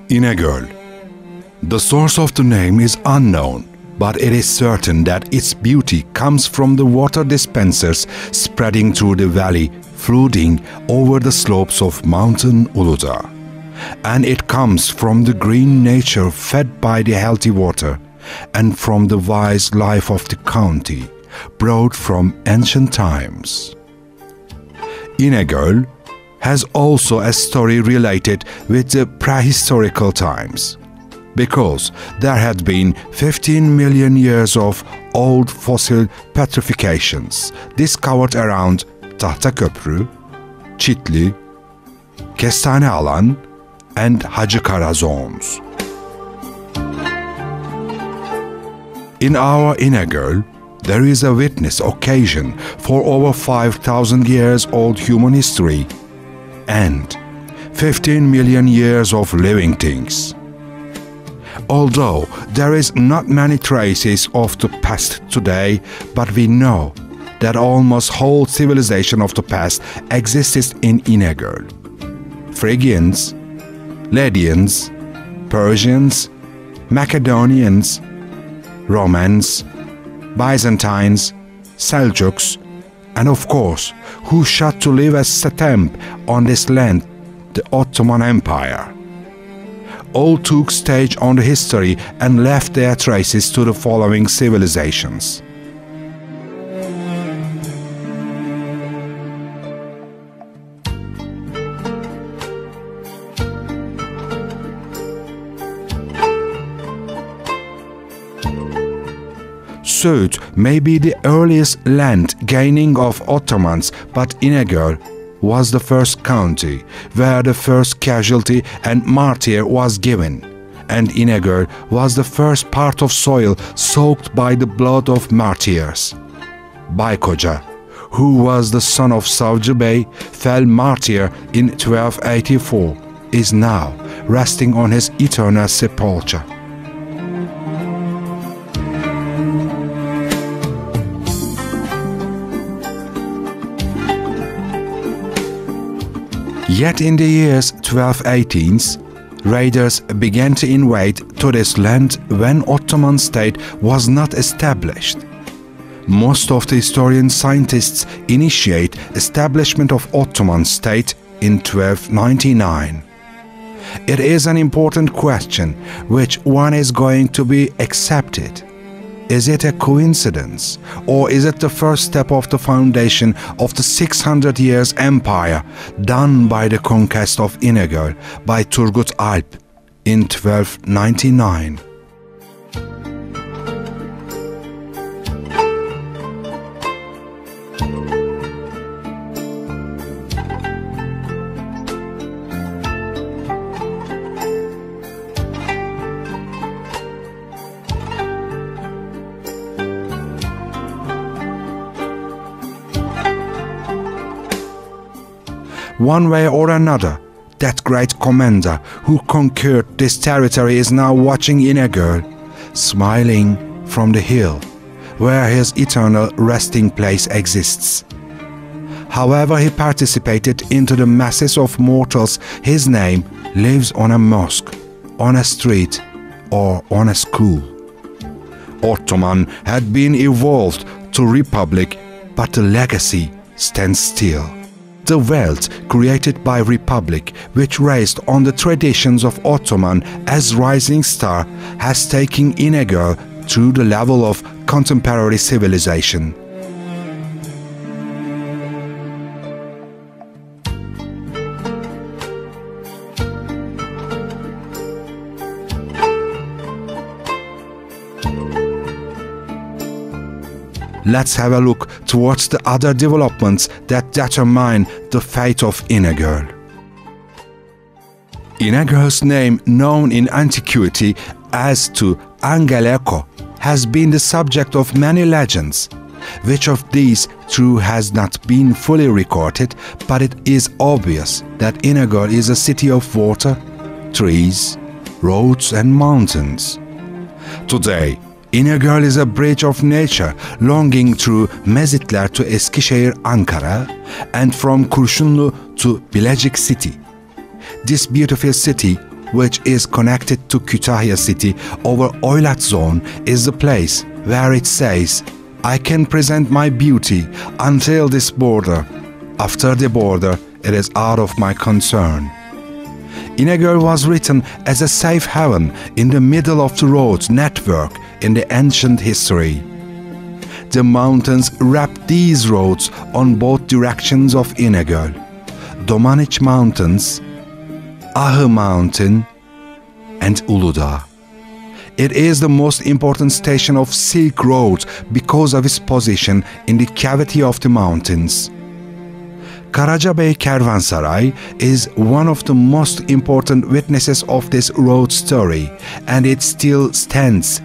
İnegöl. The source of the name is unknown, but it is certain that its beauty comes from the water dispensers spreading through the valley, flooding over the slopes of Mountain Uludağ. And it comes from the green nature fed by the healthy water, and from the wise life of the county, brought from ancient times. İnegöl has also a story related with the prehistorical times, because there had been 15 million years of old fossil petrifications discovered around Tahtaköprü, Çitli, Kestane Alan, and Hacıkara zones. In our İnegöl, there is a witness occasion for over 5,000 years old human history and 15 million years of living things. Although there is not many traces of the past today, but we know that almost whole civilization of the past existed in İnegöl. Phrygians, Lydians, Persians, Macedonians, Romans, Byzantines, Seljuks, and of course, who sought to live as a stamp on this land, the Ottoman Empire. All took stage on the history and left their traces to the following civilizations. Söğüt may be the earliest land gaining of Ottomans, but İnegöl was the first county where the first casualty and martyr was given, and İnegöl was the first part of soil soaked by the blood of martyrs. Baykoca, who was the son of Savcı Bey, fell martyr in 1284, is now resting on his eternal sepulchre. Yet in the years 1218s, raiders began to invade to this land when Ottoman state was not established. Most of the historian scientists initiate establishment of Ottoman state in 1299. It is an important question which one is going to be accepted. Is it a coincidence, or is it the first step of the foundation of the 600 years empire done by the conquest of İnegöl by Turgut Alp in 1299? One way or another, that great commander who conquered this territory is now watching İnegöl, smiling from the hill where his eternal resting place exists. However he participated into the masses of mortals, his name lives on a mosque, on a street, or on a school. Ottoman had been evolved to republic, but the legacy stands still. The wealth created by Republic, which raised on the traditions of Ottoman as rising star, has taken İnegöl to the level of contemporary civilization. Let's have a look towards the other developments that determine the fate of İnegöl. İnegöl's name, known in antiquity as to Angeleko, has been the subject of many legends. Which of these true has not been fully recorded, but it is obvious that İnegöl is a city of water, trees, roads and mountains. Today, İnegöl is a bridge of nature longing through Mezitler to Eskişehir, Ankara, and from Kurşunlu to Bilecik city. This beautiful city which is connected to Kütahya city over Oylat zone, is the place where it says, "I can present my beauty until this border. After the border, it is out of my concern." İnegöl was written as a safe haven in the middle of the road network in the ancient history. The mountains wrap these roads on both directions of İnegöl. Domaniç Mountains, Ahı Mountain, and Uludağ. It is the most important station of Silk Road because of its position in the cavity of the mountains. Karacabey Kervansaray is one of the most important witnesses of this road story, and it still stands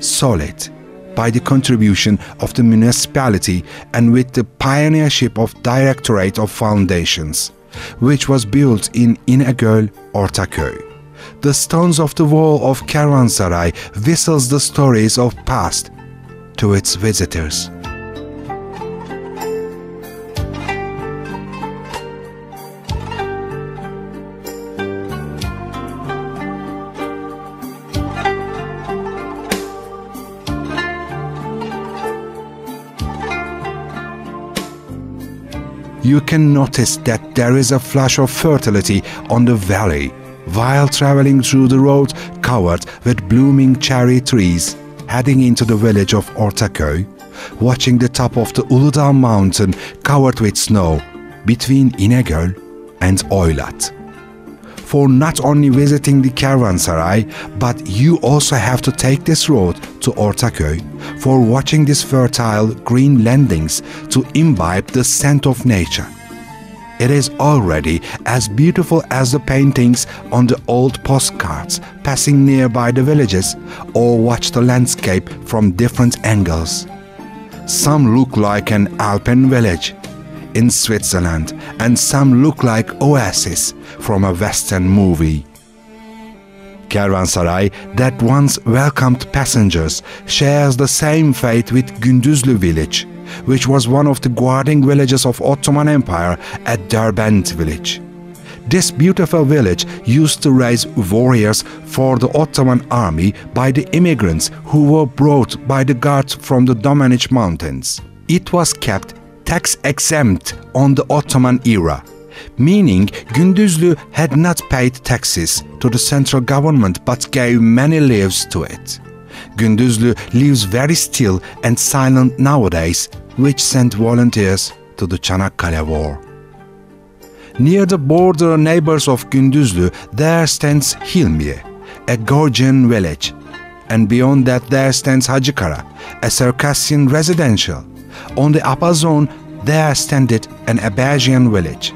solid by the contribution of the municipality and with the pioneership of Directorate of Foundations, which was built in İnegöl, Ortaköy. The stones of the wall of Kervansaray whistles the stories of past to its visitors. You can notice that there is a flash of fertility on the valley while traveling through the road covered with blooming cherry trees, heading into the village of Ortaköy, watching the top of the Uludağ mountain covered with snow between İnegöl and Oylat. For not only visiting the Kervansaray, but you also have to take this road to Ortaköy for watching these fertile green landings to imbibe the scent of nature. It is already as beautiful as the paintings on the old postcards passing nearby the villages, or watch the landscape from different angles. Some look like an Alpine village in Switzerland, and some look like oases from a Western movie. Kervansaray, that once welcomed passengers, shares the same fate with Gündüzlü village, which was one of the guarding villages of Ottoman Empire at Derbent village. This beautiful village used to raise warriors for the Ottoman army by the immigrants who were brought by the guards from the Domaniç Mountains. It was kept tax-exempt on the Ottoman era, meaning Gündüzlü had not paid taxes to the central government but gave many lives to it. Gündüzlü lives very still and silent nowadays, which sent volunteers to the Çanakkale War. Near the border neighbors of Gündüzlü, there stands Hilmiye, a Georgian village, and beyond that there stands Hacıkara, a Circassian residential. On the upper zone, there standeth an Abazian village.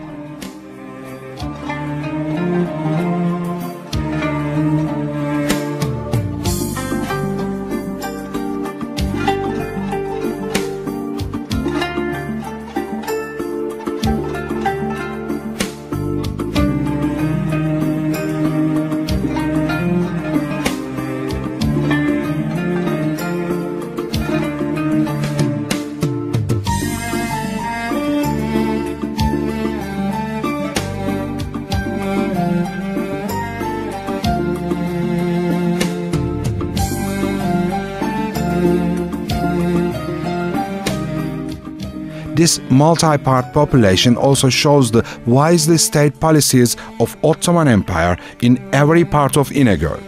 This multi-part population also shows the wisely state policies of Ottoman Empire in every part of İnegöl.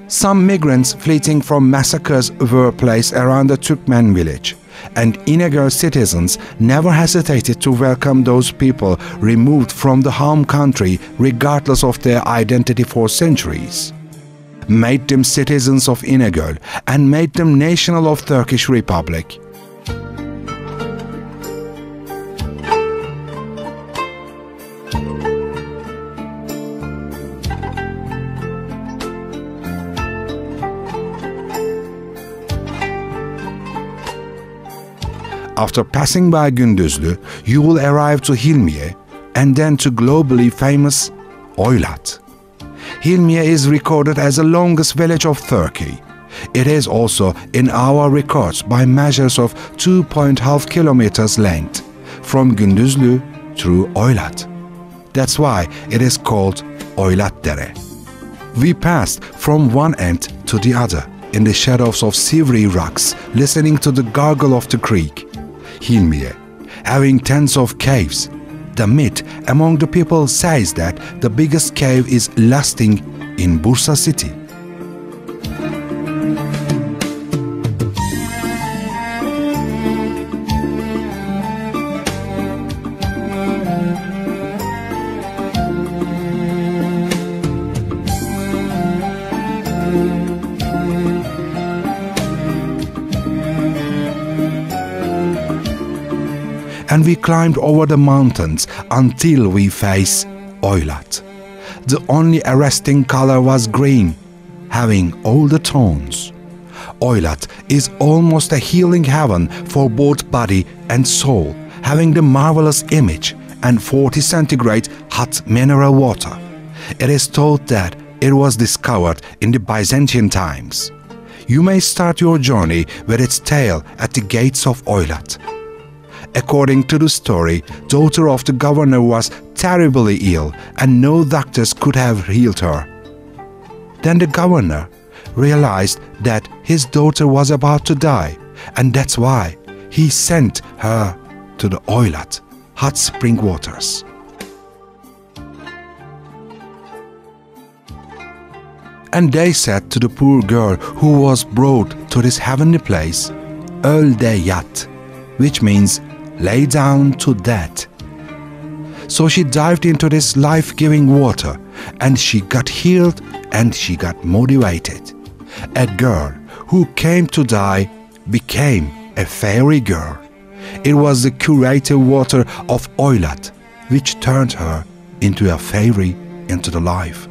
Some migrants fleeing from massacres were placed around the Turkmen village, and İnegöl citizens never hesitated to welcome those people removed from the home country regardless of their identity for centuries. Made them citizens of İnegöl and made them national of Turkish Republic. After passing by Gündüzlü, you will arrive to Hilmiye and then to globally famous Oylat. Hilmiye is recorded as the longest village of Turkey. It is also in our records by measures of 2.5 kilometers length from Gündüzlü through Oylat. That's why it is called Oylat Dere. We passed from one end to the other in the shadows of silvery rocks, listening to the gargle of the creek. Hilmiye, having tens of caves. The myth among the people says that the biggest cave is lasting in Bursa city. And we climbed over the mountains until we faced Oylat. The only arresting color was green, having all the tones. Oylat is almost a healing heaven for both body and soul, having the marvelous image and 40 centigrade hot mineral water. It is thought that it was discovered in the Byzantine times. You may start your journey with its tale at the gates of Oylat. According to the story, daughter of the governor was terribly ill and no doctors could have healed her. Then the governor realized that his daughter was about to die, and that's why he sent her to the Oylat, hot spring waters. And they said to the poor girl who was brought to this heavenly place, "Öl de yat," which means lay down to death. So she dived into this life-giving water and she got healed and she got motivated. A girl who came to die became a fairy girl. It was the curative water of Oylat which turned her into a fairy into the life.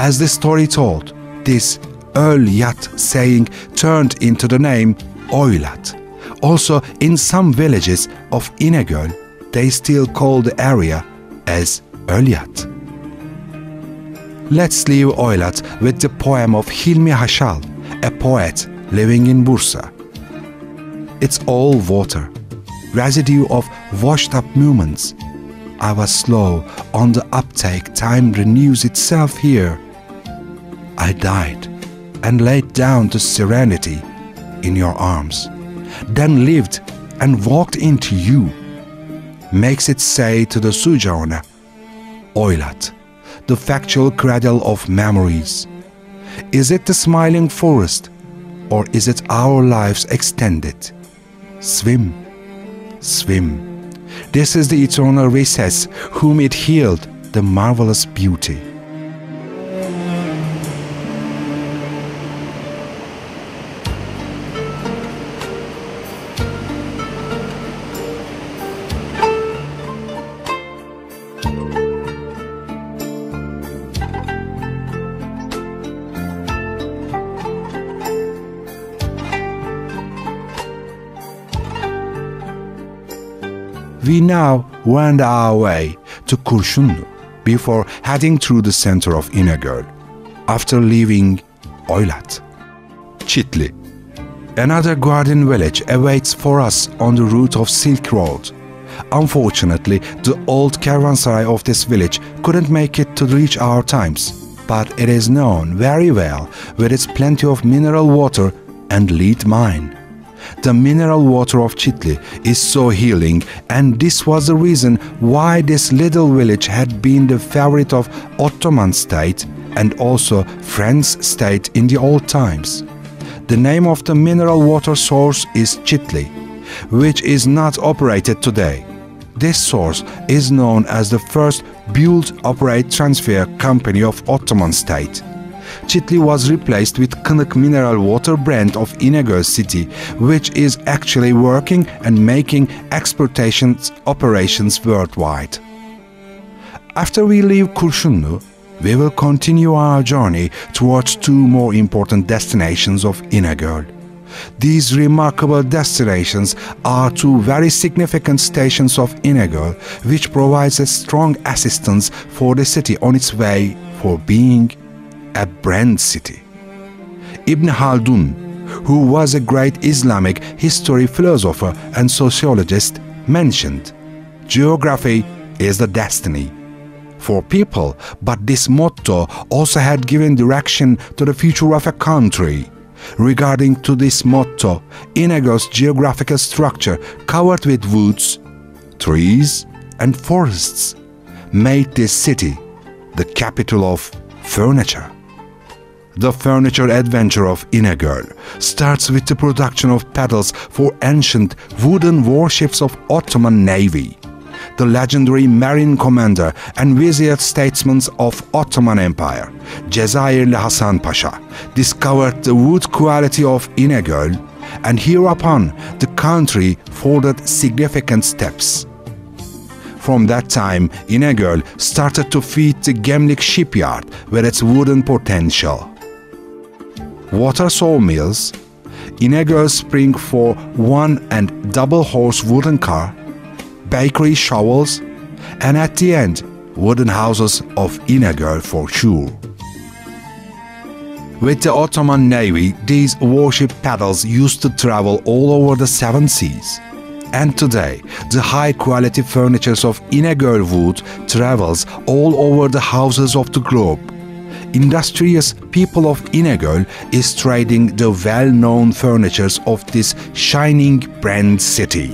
As the story told, this Öl yat saying turned into the name Oylat. Also, in some villages of İnegöl, they still call the area as Ölyat. Let's leave Oylat with the poem of Hilmi Haşal, a poet living in Bursa. It's all water, residue of washed up moments. I was slow on the uptake, time renews itself here. I died and laid down to serenity in your arms, then lived and walked into you. Makes it say to the sojourner, Oylat, the factual cradle of memories. Is it the smiling forest, or is it our lives extended? Swim, swim. This is the eternal recess, whom it healed, the marvelous beauty. We now wend our way to Kurşunlu before heading through the center of İnegöl, after leaving Oylat. Çitli. Another garden village awaits for us on the route of Silk Road. Unfortunately, the old caravanserai of this village couldn't make it to reach our times, but it is known very well with its plenty of mineral water and lead mine. The mineral water of Çitli is so healing, and this was the reason why this little village had been the favorite of Ottoman state and also French state in the old times. The name of the mineral water source is Çitli. which is not operated today. This source is known as the first build-operate transfer company of Ottoman state. Çitli was replaced with Kınık mineral water brand of İnegöl city, which is actually working and making exploitation operations worldwide. After we leave Kurşunlu, we will continue our journey towards two more important destinations of İnegöl. These remarkable destinations are two very significant stations of İnegöl, which provides a strong assistance for the city on its way for being a brand city. Ibn Haldun, who was a great Islamic history philosopher and sociologist, mentioned, "Geography is the destiny for people, but this motto also had given direction to the future of a country. Regarding to this motto, İnegöl's geographical structure covered with woods, trees and forests made this city the capital of furniture." The furniture adventure of İnegöl starts with the production of paddles for ancient wooden warships of Ottoman Navy. The legendary marine commander and vizier statesman of Ottoman Empire, Cezayirli Hasan Pasha, discovered the wood quality of İnegöl, and hereupon the country followed significant steps. From that time, İnegöl started to feed the Gemlik shipyard with its wooden potential. Water sawmills, İnegöl spring for one and double horse wooden car, bakery shovels, and at the end, wooden houses of İnegöl for sure. With the Ottoman Navy, these warship paddles used to travel all over the seven seas. And today, the high-quality furnitures of İnegöl wood travels all over the houses of the globe. Industrious people of İnegöl is trading the well-known furnitures of this shining brand city.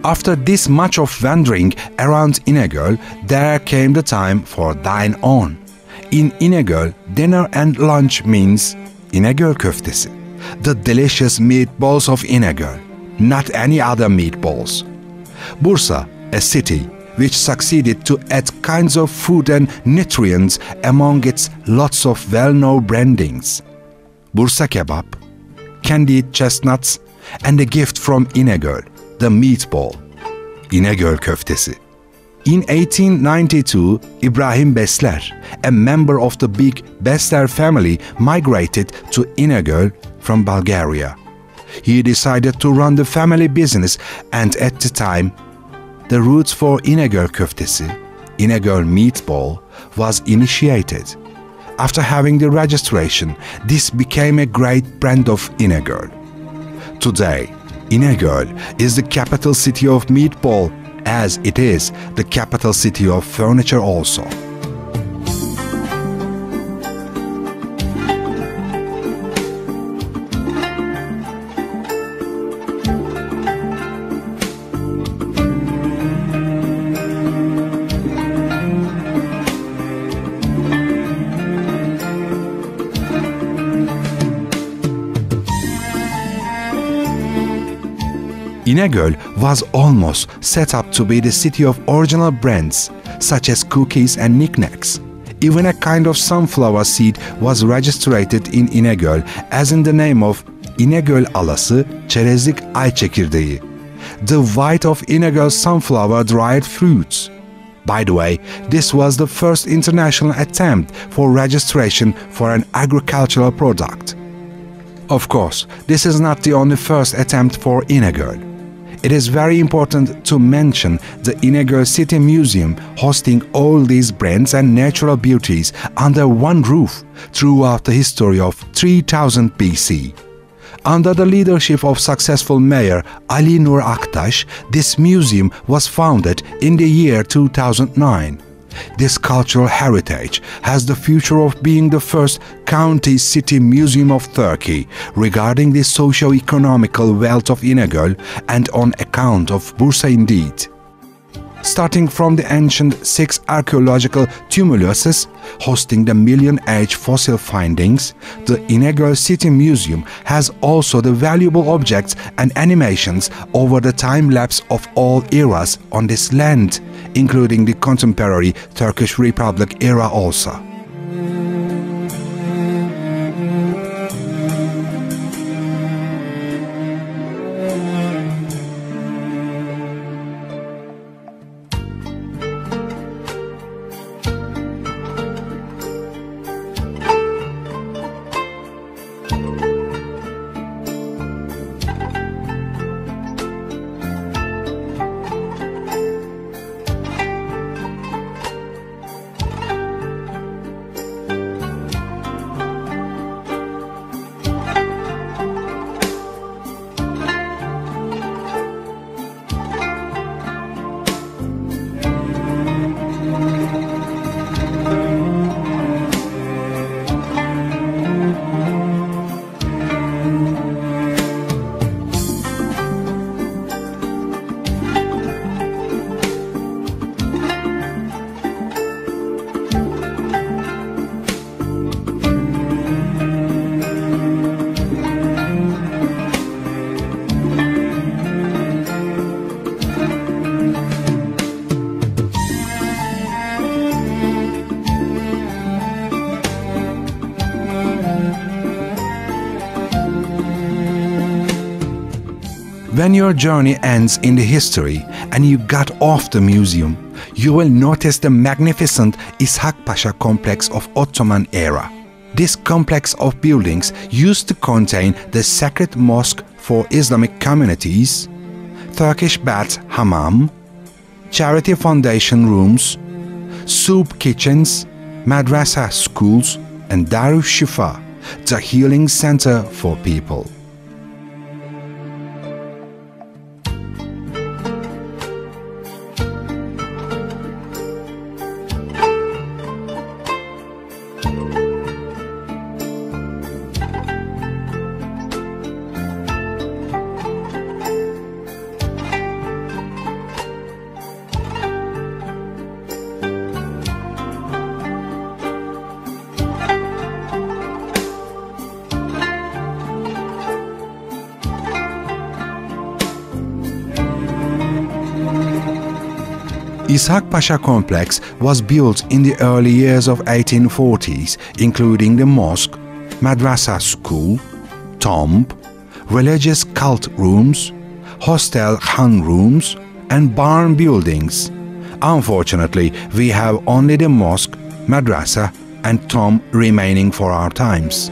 After this much of wandering around İnegöl, there came the time for dine on. In İnegöl, dinner and lunch means İnegöl köftesi, the delicious meatballs of İnegöl, not any other meatballs. Bursa, a city which succeeded to add kinds of food and nutrients among its lots of well-known brandings. Bursa kebab, candied chestnuts, and a gift from İnegöl, the meatball, İnegöl köftesi. In 1892, Ibrahim Besler, a member of the big Besler family, migrated to İnegöl from Bulgaria. He decided to run the family business, and at the time, the route for İnegöl köftesi, İnegöl meatball, was initiated. After having the registration, this became a great brand of İnegöl. Today, İnegöl is the capital city of meatball, as it is the capital city of furniture also. İnegöl was almost set up to be the city of original brands, such as cookies and knickknacks. Even a kind of sunflower seed was registered in İnegöl, as in the name of İnegöl alası, çerezlik ay çekirdeği, the white of İnegöl sunflower dried fruits. By the way, this was the first international attempt for registration for an agricultural product. Of course, this is not the only first attempt for İnegöl. It is very important to mention the İnegöl City Museum, hosting all these brands and natural beauties under one roof throughout the history of 3000 BC. Under the leadership of successful mayor Ali Nur Aktaş, this museum was founded in the year 2009. This cultural heritage has the future of being the first county city museum of Turkey regarding the socio-economical wealth of İnegöl and on account of Bursa indeed. starting from the ancient 6 archaeological tumuluses hosting the million-age fossil findings. The İnegöl City Museum has also the valuable objects and animations over the time lapse of all eras on this land, including the contemporary Turkish Republic era also. When your journey ends in the history and you got off the museum, you will notice the magnificent İshak Pasha complex of Ottoman era. This complex of buildings used to contain the sacred mosque for Islamic communities, Turkish bath hammam, charity foundation rooms, soup kitchens, madrasa schools, and Darüş Şifa, the healing center for people. İshak Pasha complex was built in the early years of 1840s, including the mosque, madrasa school, tomb, religious cult rooms, hostel khan rooms, and barn buildings. Unfortunately, we have only the mosque, madrasa, and tomb remaining for our times.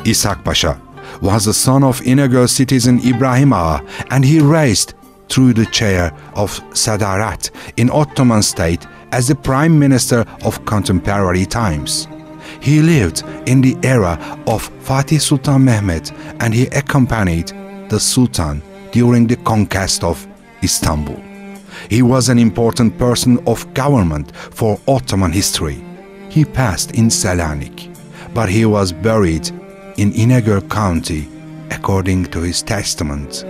İshak Pasha was the son of İnegöl citizen İbrahim Ağa, and he raised through the chair of Sadarat in Ottoman state as the prime minister of contemporary times. He lived in the era of Fatih Sultan Mehmet, and he accompanied the Sultan during the conquest of Istanbul. He was an important person of government for Ottoman history. He passed in Selanik, but he was buried in İnegöl County according to his testament.